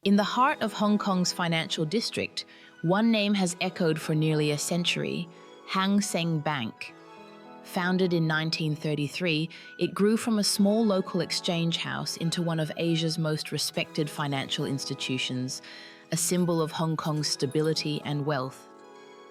In the heart of Hong Kong's financial district, one name has echoed for nearly a century: Hang Seng Bank. Founded in 1933, it grew from a small local exchange house into one of Asia's most respected financial institutions, a symbol of Hong Kong's stability and wealth.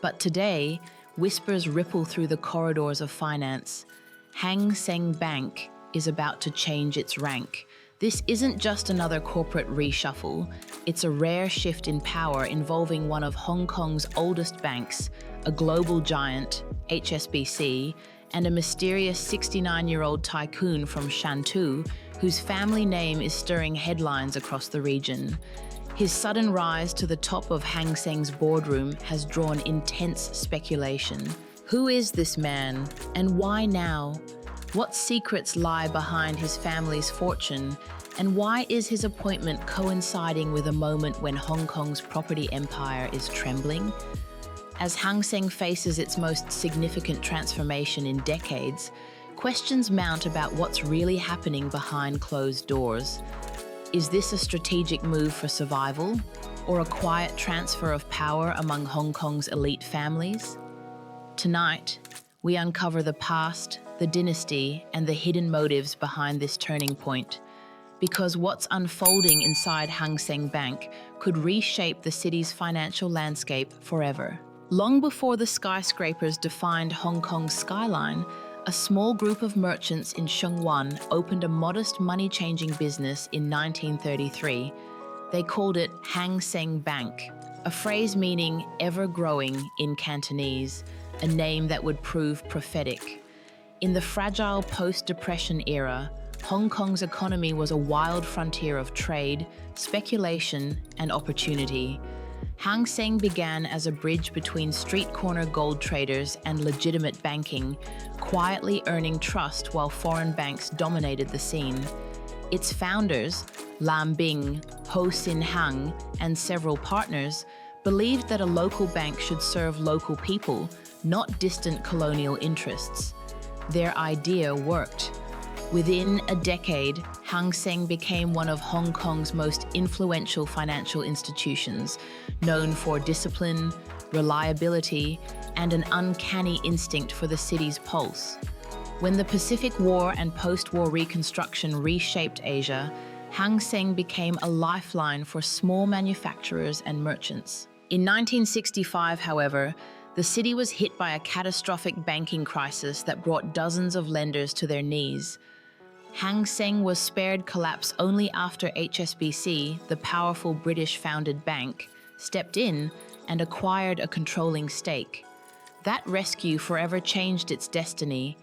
But today, whispers ripple through the corridors of finance. Hang Seng Bank is about to change its rank. This isn't just another corporate reshuffle, it's a rare shift in power involving one of Hong Kong's oldest banks, a global giant, HSBC, and a mysterious 69-year-old tycoon from Shantou, whose family name is stirring headlines across the region. His sudden rise to the top of Hang Seng's boardroom has drawn intense speculation. Who is this man, and why now? What secrets lie behind his family's fortune, and why is his appointment coinciding with a moment when Hong Kong's property empire is trembling? As Hang Seng faces its most significant transformation in decades, questions mount about what's really happening behind closed doors. Is this a strategic move for survival, or a quiet transfer of power among Hong Kong's elite families? Tonight, we uncover the past, the dynasty, and the hidden motives behind this turning point. Because what's unfolding inside Hang Seng Bank could reshape the city's financial landscape forever. Long before the skyscrapers defined Hong Kong's skyline, a small group of merchants in Sheung opened a modest money-changing business in 1933. They called it Hang Seng Bank, a phrase meaning ever-growing in Cantonese, a name that would prove prophetic. In the fragile post-Depression era, Hong Kong's economy was a wild frontier of trade, speculation, and opportunity. Hang Seng began as a bridge between street corner gold traders and legitimate banking, quietly earning trust while foreign banks dominated the scene. Its founders, Lam Bing, Ho Sin Hang, and several partners, believed that a local bank should serve local people, not distant colonial interests. Their idea worked. Within a decade, Hang Seng became one of Hong Kong's most influential financial institutions, known for discipline, reliability, and an uncanny instinct for the city's pulse. When the Pacific War and post-war reconstruction reshaped Asia, Hang Seng became a lifeline for small manufacturers and merchants. In 1965, however, the city was hit by a catastrophic banking crisis that brought dozens of lenders to their knees. Hang Seng was spared collapse only after HSBC, the powerful British-founded bank, stepped in and acquired a controlling stake. That rescue forever changed its destiny.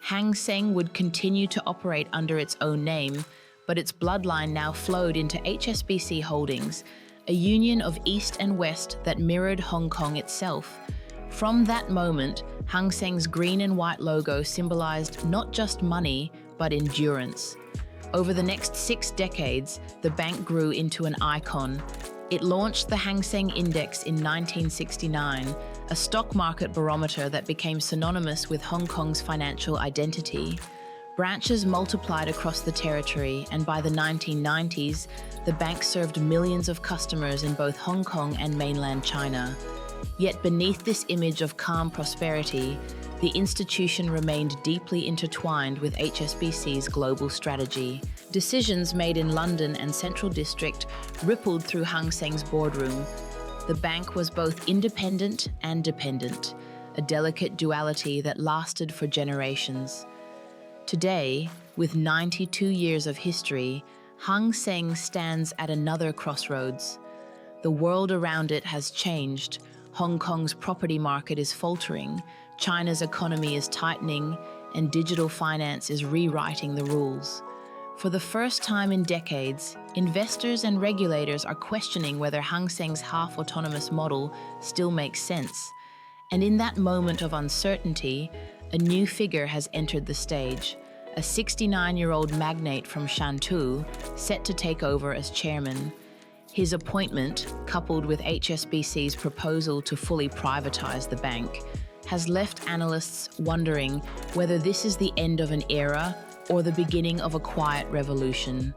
Hang Seng would continue to operate under its own name, but its bloodline now flowed into HSBC Holdings, a union of East and West that mirrored Hong Kong itself. From that moment, Hang Seng's green and white logo symbolized not just money, but endurance. Over the next 6 decades, the bank grew into an icon. It launched the Hang Seng Index in 1969, a stock market barometer that became synonymous with Hong Kong's financial identity. Branches multiplied across the territory, and by the 1990s, the bank served millions of customers in both Hong Kong and mainland China. Yet beneath this image of calm prosperity, the institution remained deeply intertwined with HSBC's global strategy. Decisions made in London and Central District rippled through Hang Seng's boardroom. The bank was both independent and dependent, a delicate duality that lasted for generations. Today, with 92 years of history, Hang Seng stands at another crossroads. The world around it has changed. Hong Kong's property market is faltering, China's economy is tightening, and digital finance is rewriting the rules. For the first time in decades, investors and regulators are questioning whether Hang Seng's half-autonomous model still makes sense. And in that moment of uncertainty, a new figure has entered the stage, a 69-year-old magnate from Shantou, set to take over as chairman. His appointment, coupled with HSBC's proposal to fully privatize the bank, has left analysts wondering whether this is the end of an era or the beginning of a quiet revolution.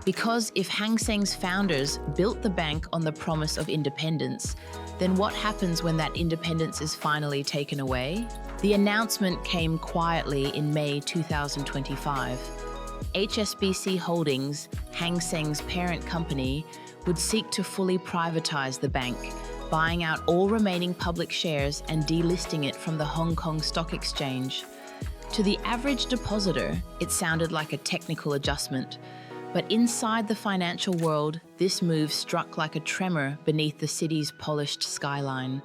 Because if Hang Seng's founders built the bank on the promise of independence, then what happens when that independence is finally taken away? The announcement came quietly in May 2025. HSBC Holdings, Hang Seng's parent company, would seek to fully privatize the bank, buying out all remaining public shares and delisting it from the Hong Kong Stock Exchange. To the average depositor, it sounded like a technical adjustment, but inside the financial world, this move struck like a tremor beneath the city's polished skyline.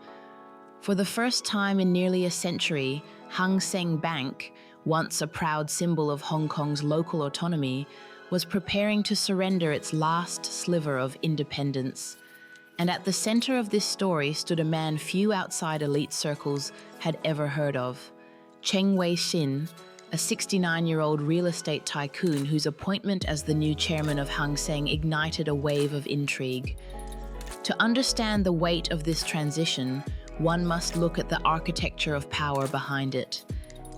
For the first time in nearly a century, Hang Seng Bank, once a proud symbol of Hong Kong's local autonomy, was preparing to surrender its last sliver of independence. And at the center of this story stood a man few outside elite circles had ever heard of: Cheng Wei-xin, a 69-year-old real estate tycoon whose appointment as the new chairman of Hang Seng ignited a wave of intrigue. To understand the weight of this transition, one must look at the architecture of power behind it.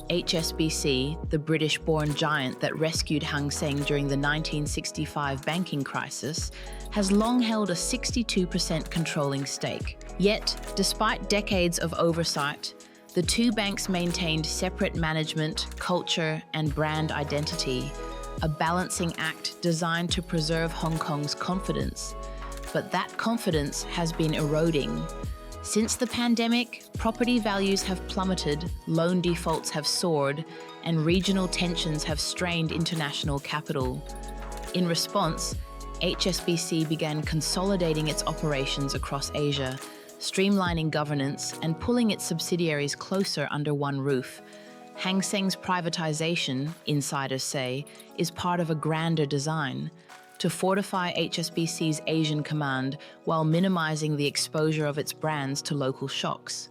HSBC, the British-born giant that rescued Hang Seng during the 1965 banking crisis, has long held a 62% controlling stake. Yet, despite decades of oversight, the two banks maintained separate management, culture, and brand identity, a balancing act designed to preserve Hong Kong's confidence. But that confidence has been eroding. Since the pandemic, property values have plummeted, loan defaults have soared, and regional tensions have strained international capital. In response, HSBC began consolidating its operations across Asia, streamlining governance and pulling its subsidiaries closer under one roof. Hang Seng's privatization, insiders say, is part of a grander design to fortify HSBC's Asian command while minimizing the exposure of its brands to local shocks.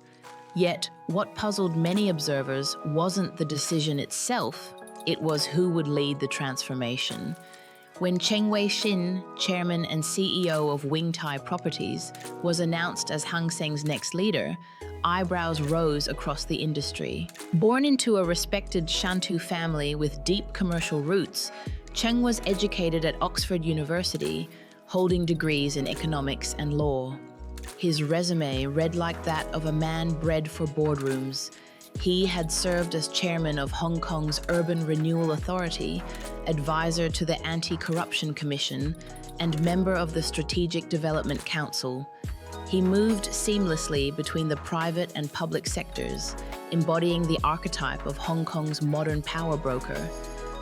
Yet, what puzzled many observers wasn't the decision itself, it was who would lead the transformation. When Cheng Wei-xin, chairman and CEO of Wing Tai Properties, was announced as Hang Seng's next leader, eyebrows rose across the industry. Born into a respected Shantou family with deep commercial roots, Cheng was educated at Oxford University, holding degrees in economics and law. His resume read like that of a man bred for boardrooms. He had served as chairman of Hong Kong's Urban Renewal Authority, advisor to the Anti-Corruption Commission, and member of the Strategic Development Council. He moved seamlessly between the private and public sectors, embodying the archetype of Hong Kong's modern power broker.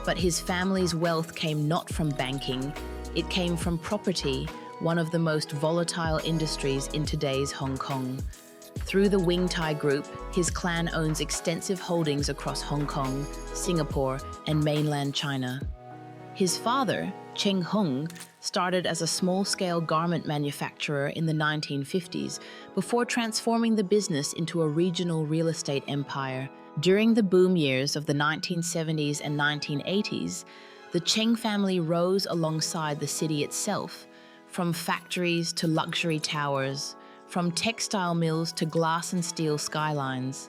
But his family's wealth came not from banking, it came from property, one of the most volatile industries in today's Hong Kong. Through the Wing Tai Group, his clan owns extensive holdings across Hong Kong, Singapore, and mainland China. His father, Cheng Hung, started as a small-scale garment manufacturer in the 1950s before transforming the business into a regional real estate empire. During the boom years of the 1970s and 1980s, the Cheng family rose alongside the city itself, from factories to luxury towers, from textile mills to glass and steel skylines.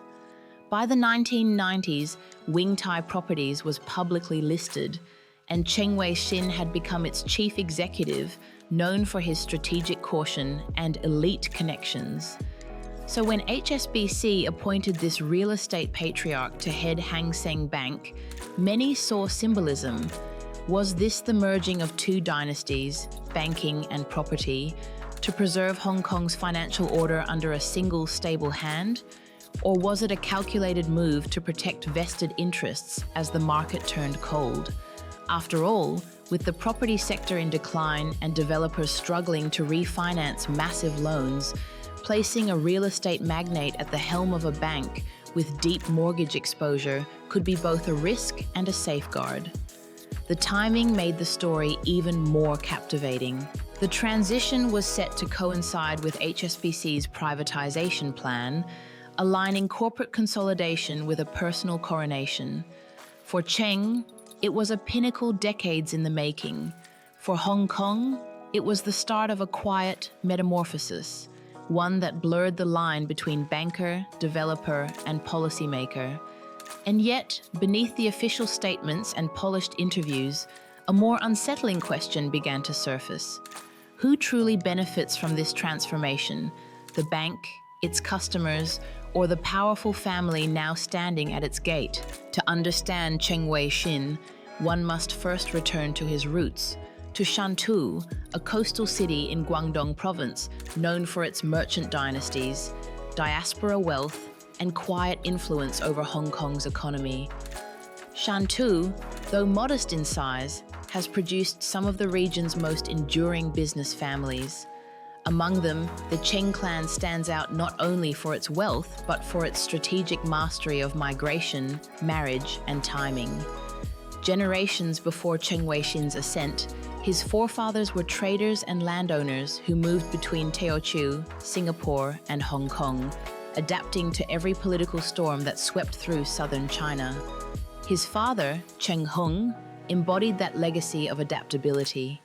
By the 1990s, Wing Tai Properties was publicly listed, and Cheng Wei-xin had become its chief executive, known for his strategic caution and elite connections. So when HSBC appointed this real estate patriarch to head Hang Seng Bank, many saw symbolism. Was this the merging of two dynasties, banking and property, to preserve Hong Kong's financial order under a single stable hand? Or was it a calculated move to protect vested interests as the market turned cold? After all, with the property sector in decline and developers struggling to refinance massive loans, placing a real estate magnate at the helm of a bank with deep mortgage exposure could be both a risk and a safeguard. The timing made the story even more captivating. The transition was set to coincide with HSBC's privatization plan, aligning corporate consolidation with a personal coronation. For Cheng, it was a pinnacle decades in the making. For Hong Kong, it was the start of a quiet metamorphosis, one that blurred the line between banker, developer, and policymaker. And yet, beneath the official statements and polished interviews, a more unsettling question began to surface. Who truly benefits from this transformation? The bank, its customers, or the powerful family now standing at its gate? To understand Cheng Wei-xin, one must first return to his roots, to Shantou, a coastal city in Guangdong province known for its merchant dynasties, diaspora wealth, and quiet influence over Hong Kong's economy. Shantou, though modest in size, has produced some of the region's most enduring business families. Among them, the Cheng clan stands out not only for its wealth, but for its strategic mastery of migration, marriage, and timing. Generations before Cheng Wei-xin's ascent, his forefathers were traders and landowners who moved between Teochew, Singapore, and Hong Kong, adapting to every political storm that swept through southern China. His father, Cheng Hung, embodied that legacy of adaptability.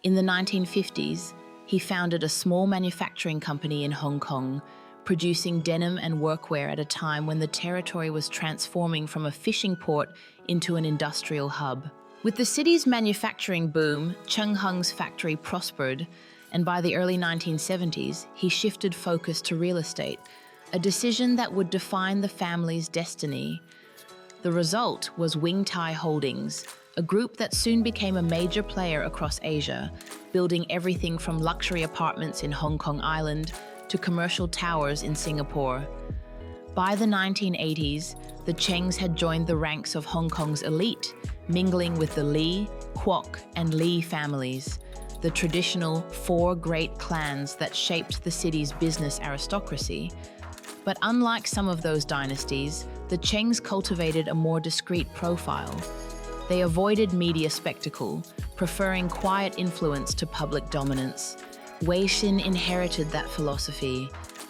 In the 1950s, he founded a small manufacturing company in Hong Kong, producing denim and workwear at a time when the territory was transforming from a fishing port into an industrial hub. With the city's manufacturing boom, Cheng Hung's factory prospered, and by the early 1970s, he shifted focus to real estate, a decision that would define the family's destiny. The result was Wing Tai Holdings, a group that soon became a major player across Asia, building everything from luxury apartments in Hong Kong Island to commercial towers in Singapore. By the 1980s, the Chengs had joined the ranks of Hong Kong's elite, mingling with the Lee, Kwok, and Lee families, the traditional four great clans that shaped the city's business aristocracy. But unlike some of those dynasties, the Chengs cultivated a more discreet profile. They avoided media spectacle, preferring quiet influence to public dominance. Wei-xin inherited that philosophy,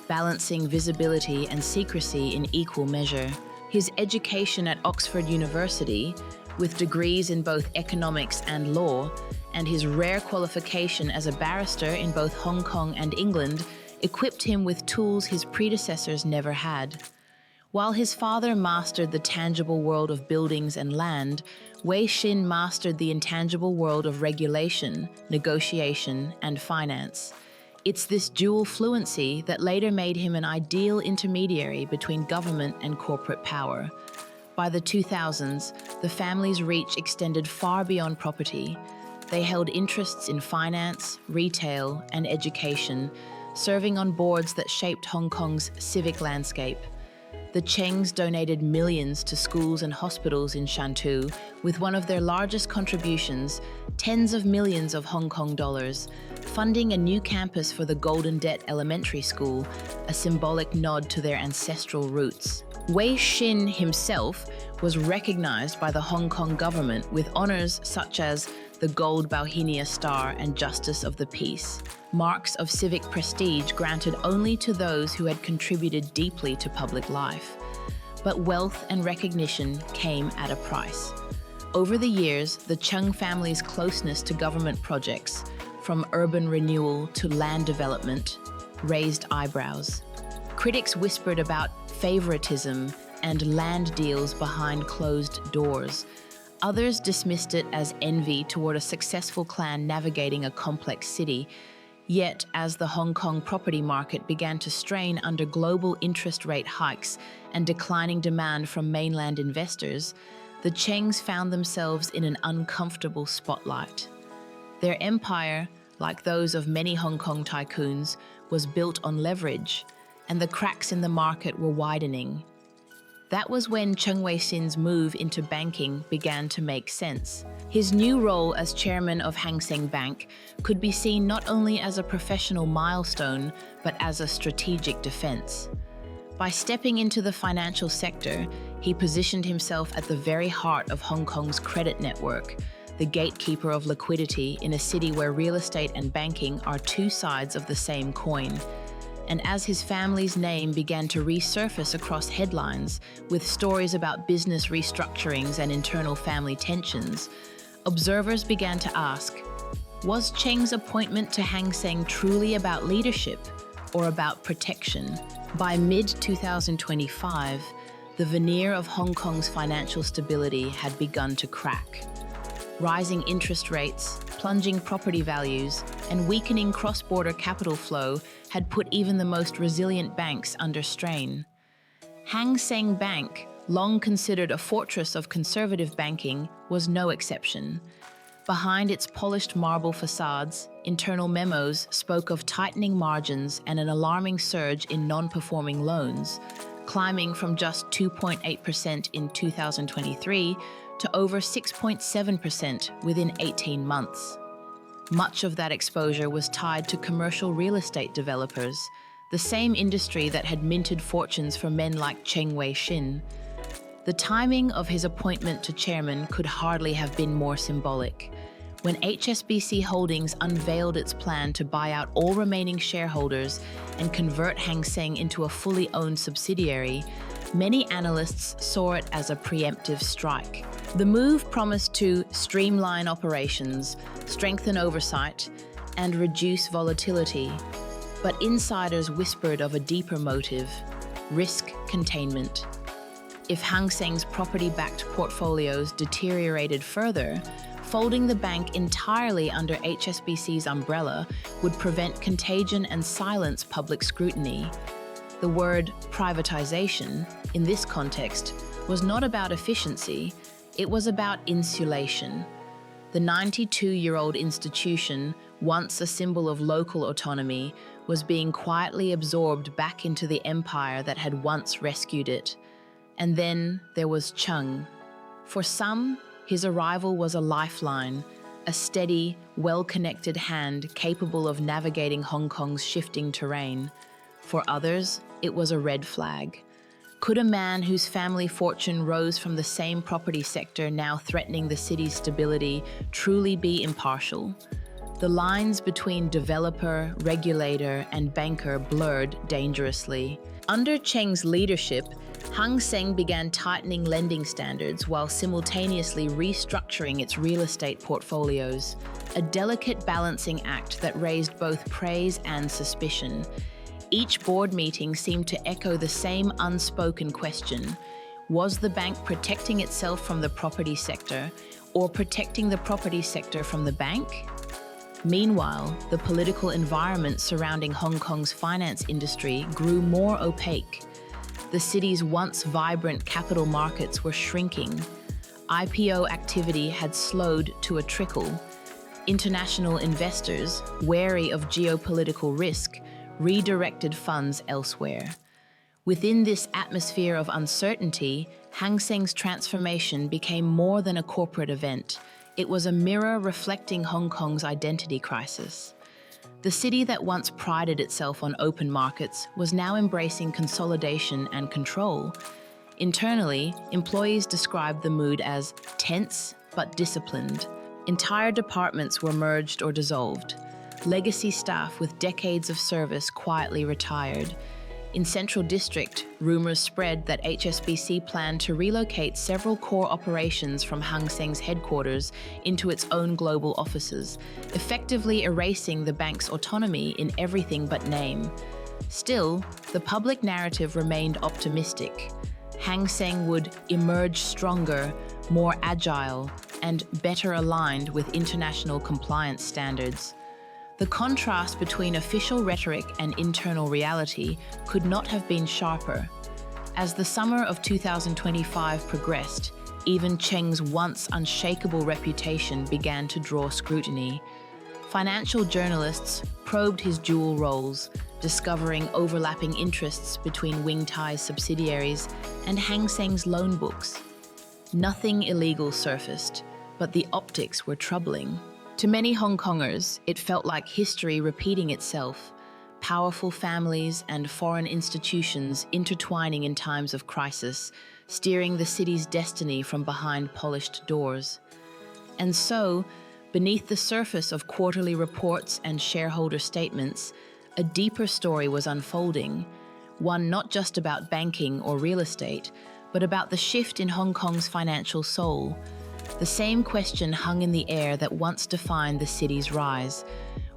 balancing visibility and secrecy in equal measure. His education at Oxford University, with degrees in both economics and law, and his rare qualification as a barrister in both Hong Kong and England, equipped him with tools his predecessors never had. While his father mastered the tangible world of buildings and land, Wei-xin mastered the intangible world of regulation, negotiation, and finance. It's this dual fluency that later made him an ideal intermediary between government and corporate power. By the 2000s, the family's reach extended far beyond property. They held interests in finance, retail, and education, serving on boards that shaped Hong Kong's civic landscape. The Chengs donated millions to schools and hospitals in Shantou, with one of their largest contributions, tens of millions of Hong Kong dollars, funding a new campus for the Golden Debt Elementary School, a symbolic nod to their ancestral roots. Wei-xin himself was recognized by the Hong Kong government with honors such as the Gold Bauhinia Star and Justice of the Peace, marks of civic prestige granted only to those who had contributed deeply to public life. But wealth and recognition came at a price. Over the years, the Cheng family's closeness to government projects, from urban renewal to land development, raised eyebrows. Critics whispered about favoritism and land deals behind closed doors. Others dismissed it as envy toward a successful clan navigating a complex city. Yet, as the Hong Kong property market began to strain under global interest rate hikes and declining demand from mainland investors, the Chengs found themselves in an uncomfortable spotlight. Their empire, like those of many Hong Kong tycoons, was built on leverage, and the cracks in the market were widening. That was when Cheng Wei-xin's move into banking began to make sense. His new role as chairman of Hang Seng Bank could be seen not only as a professional milestone, but as a strategic defense. By stepping into the financial sector, he positioned himself at the very heart of Hong Kong's credit network, the gatekeeper of liquidity in a city where real estate and banking are two sides of the same coin. And as his family's name began to resurface across headlines with stories about business restructurings and internal family tensions, observers began to ask, was Cheng's appointment to Hang Seng truly about leadership or about protection? By mid-2025, the veneer of Hong Kong's financial stability had begun to crack. Rising interest rates, plunging property values, and weakening cross-border capital flow had put even the most resilient banks under strain. Hang Seng Bank, long considered a fortress of conservative banking, was no exception. Behind its polished marble facades, internal memos spoke of tightening margins and an alarming surge in non-performing loans, climbing from just 2.8% in 2023 to over 6.7% within 18 months. Much of that exposure was tied to commercial real estate developers, the same industry that had minted fortunes for men like Cheng Wei-xin. The timing of his appointment to chairman could hardly have been more symbolic. When HSBC Holdings unveiled its plan to buy out all remaining shareholders and convert Hang Seng into a fully owned subsidiary, many analysts saw it as a preemptive strike. The move promised to streamline operations, strengthen oversight, and reduce volatility. But insiders whispered of a deeper motive: risk containment. If Hang Seng's property-backed portfolios deteriorated further, folding the bank entirely under HSBC's umbrella would prevent contagion and silence public scrutiny. The word privatization, in this context, was not about efficiency, it was about insulation. The 92-year-old institution, once a symbol of local autonomy, was being quietly absorbed back into the empire that had once rescued it. And then there was Cheng. For some, his arrival was a lifeline, a steady, well-connected hand capable of navigating Hong Kong's shifting terrain. For others, it was a red flag. Could a man whose family fortune rose from the same property sector now threatening the city's stability truly be impartial? The lines between developer, regulator, and banker blurred dangerously. Under Cheng's leadership, Hang Seng began tightening lending standards while simultaneously restructuring its real estate portfolios, a delicate balancing act that raised both praise and suspicion. Each board meeting seemed to echo the same unspoken question: was the bank protecting itself from the property sector, or protecting the property sector from the bank? Meanwhile, the political environment surrounding Hong Kong's finance industry grew more opaque. The city's once vibrant capital markets were shrinking. IPO activity had slowed to a trickle. International investors, wary of geopolitical risk, redirected funds elsewhere. Within this atmosphere of uncertainty, Hang Seng's transformation became more than a corporate event. It was a mirror reflecting Hong Kong's identity crisis. The city that once prided itself on open markets was now embracing consolidation and control. Internally, employees described the mood as tense but disciplined. Entire departments were merged or dissolved. Legacy staff with decades of service quietly retired. In Central District, rumors spread that HSBC planned to relocate several core operations from Hang Seng's headquarters into its own global offices, effectively erasing the bank's autonomy in everything but name. Still, the public narrative remained optimistic. Hang Seng would emerge stronger, more agile, and better aligned with international compliance standards. The contrast between official rhetoric and internal reality could not have been sharper. As the summer of 2025 progressed, even Cheng's once unshakable reputation began to draw scrutiny. Financial journalists probed his dual roles, discovering overlapping interests between Wing Tai's subsidiaries and Hang Seng's loan books. Nothing illegal surfaced, but the optics were troubling. To many Hong Kongers, it felt like history repeating itself, powerful families and foreign institutions intertwining in times of crisis, steering the city's destiny from behind polished doors. And so, beneath the surface of quarterly reports and shareholder statements, a deeper story was unfolding, one not just about banking or real estate, but about the shift in Hong Kong's financial soul. The same question hung in the air that once defined the city's rise.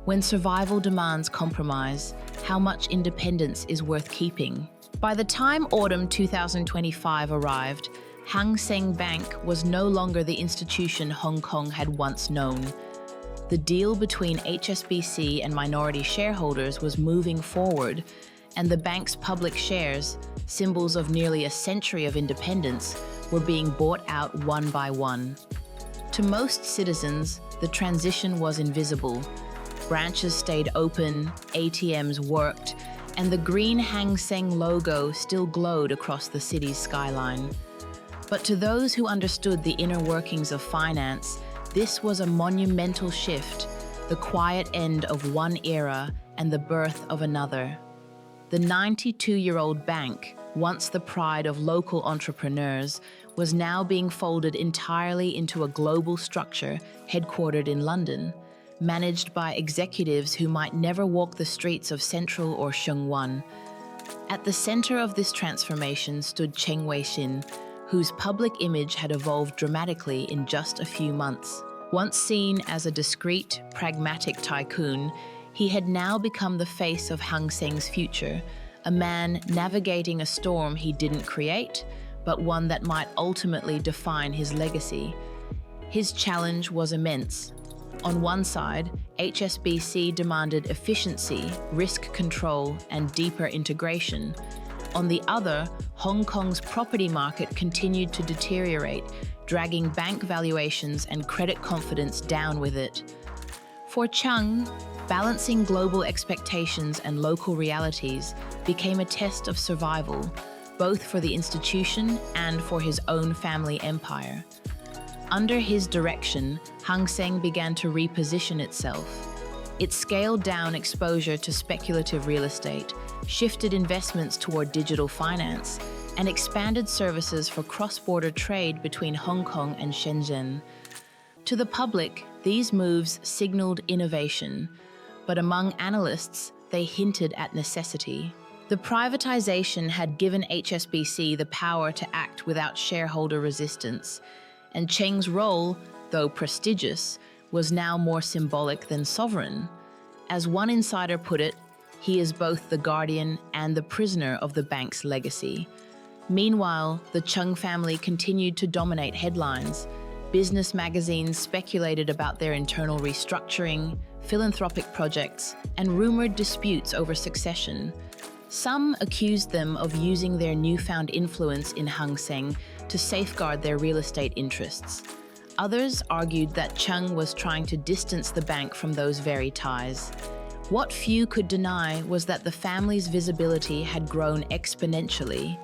When survival demands compromise, how much independence is worth keeping? By the time autumn 2025 arrived, Hang Seng Bank was no longer the institution Hong Kong had once known. The deal between HSBC and minority shareholders was moving forward, and the bank's public shares, symbols of nearly a century of independence, were being bought out one by one. To most citizens, the transition was invisible. Branches stayed open, ATMs worked, and the green Hang Seng logo still glowed across the city's skyline. But to those who understood the inner workings of finance, this was a monumental shift, the quiet end of one era and the birth of another. The 92-year-old bank, once the pride of local entrepreneurs, was now being folded entirely into a global structure headquartered in London, managed by executives who might never walk the streets of Central or Sheung Wan. At the center of this transformation stood Cheng Wei-xin, whose public image had evolved dramatically in just a few months. Once seen as a discreet, pragmatic tycoon, he had now become the face of Hang Seng's future, a man navigating a storm he didn't create, but one that might ultimately define his legacy. His challenge was immense. On one side, HSBC demanded efficiency, risk control, and deeper integration. On the other, Hong Kong's property market continued to deteriorate, dragging bank valuations and credit confidence down with it. For Cheng, balancing global expectations and local realities became a test of survival, both for the institution and for his own family empire. Under his direction, Hang Seng began to reposition itself. It scaled down exposure to speculative real estate, shifted investments toward digital finance, and expanded services for cross-border trade between Hong Kong and Shenzhen. To the public, these moves signaled innovation, but among analysts, they hinted at necessity. The privatization had given HSBC the power to act without shareholder resistance, and Cheng's role, though prestigious, was now more symbolic than sovereign. As one insider put it, he is both the guardian and the prisoner of the bank's legacy. Meanwhile, the Cheng family continued to dominate headlines. Business magazines speculated about their internal restructuring, philanthropic projects, and rumored disputes over succession. Some accused them of using their newfound influence in Hang Seng to safeguard their real estate interests. Others argued that Cheng was trying to distance the bank from those very ties. What few could deny was that the family's visibility had grown exponentially.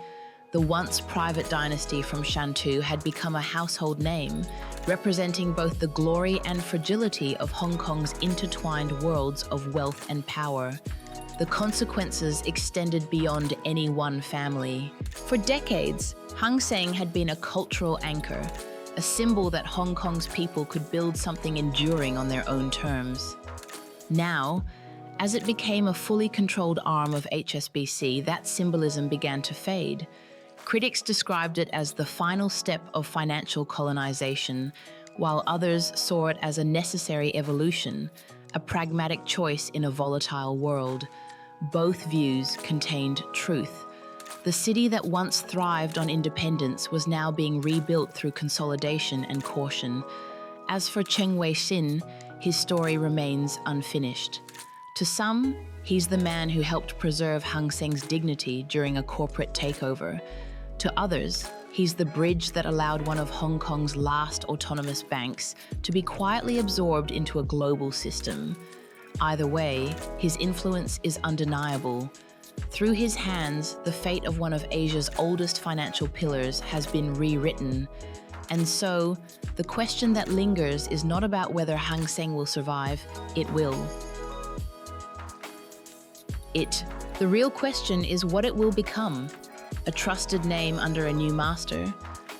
The once private dynasty from Shantou had become a household name, representing both the glory and fragility of Hong Kong's intertwined worlds of wealth and power. The consequences extended beyond any one family. For decades, Hang Seng had been a cultural anchor, a symbol that Hong Kong's people could build something enduring on their own terms. Now, as it became a fully controlled arm of HSBC, that symbolism began to fade. Critics described it as the final step of financial colonization, while others saw it as a necessary evolution, a pragmatic choice in a volatile world. Both views contained truth. The city that once thrived on independence was now being rebuilt through consolidation and caution. As for Cheng Wei-xin, his story remains unfinished. To some, he's the man who helped preserve Hang Seng's dignity during a corporate takeover. To others, he's the bridge that allowed one of Hong Kong's last autonomous banks to be quietly absorbed into a global system. Either way, his influence is undeniable. Through his hands, the fate of one of Asia's oldest financial pillars has been rewritten. And so, the question that lingers is not about whether Hang Seng will survive, it will. The real question is what it will become. A trusted name under a new master,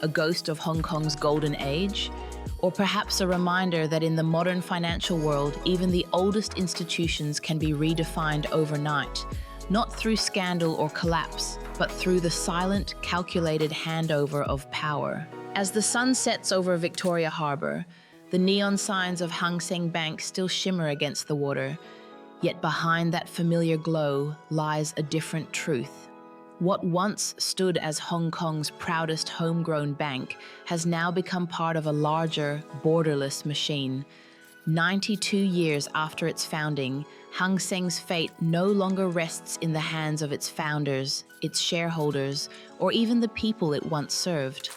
a ghost of Hong Kong's golden age, or perhaps a reminder that in the modern financial world, even the oldest institutions can be redefined overnight, not through scandal or collapse, but through the silent, calculated handover of power. As the sun sets over Victoria Harbour, the neon signs of Hang Seng Bank still shimmer against the water, yet behind that familiar glow lies a different truth. What once stood as Hong Kong's proudest homegrown bank has now become part of a larger, borderless machine. 92 years after its founding, Hang Seng's fate no longer rests in the hands of its founders, its shareholders, or even the people it once served.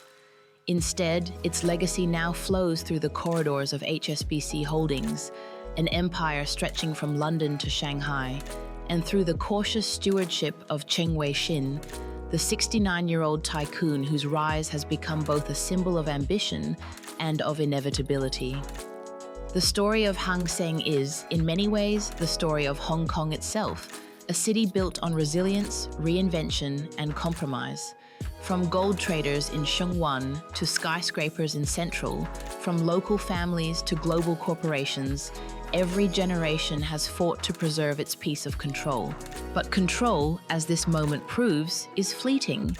Instead, its legacy now flows through the corridors of HSBC Holdings, an empire stretching from London to Shanghai, and through the cautious stewardship of Cheng Wei-xin, the 69-year-old tycoon whose rise has become both a symbol of ambition and of inevitability. The story of Hang Seng is, in many ways, the story of Hong Kong itself, a city built on resilience, reinvention, and compromise. From gold traders in Shenzhen to skyscrapers in Central, from local families to global corporations, every generation has fought to preserve its piece of control. But control, as this moment proves, is fleeting.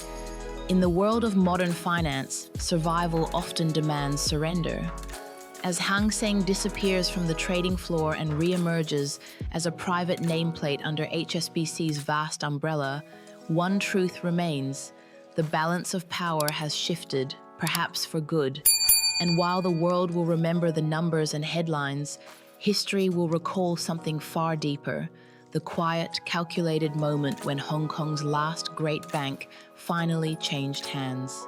In the world of modern finance, survival often demands surrender. As Hang Seng disappears from the trading floor and re-emerges as a private nameplate under HSBC's vast umbrella, one truth remains: the balance of power has shifted, perhaps for good. And while the world will remember the numbers and headlines, history will recall something far deeper: the quiet, calculated moment when Hong Kong's last great bank finally changed hands.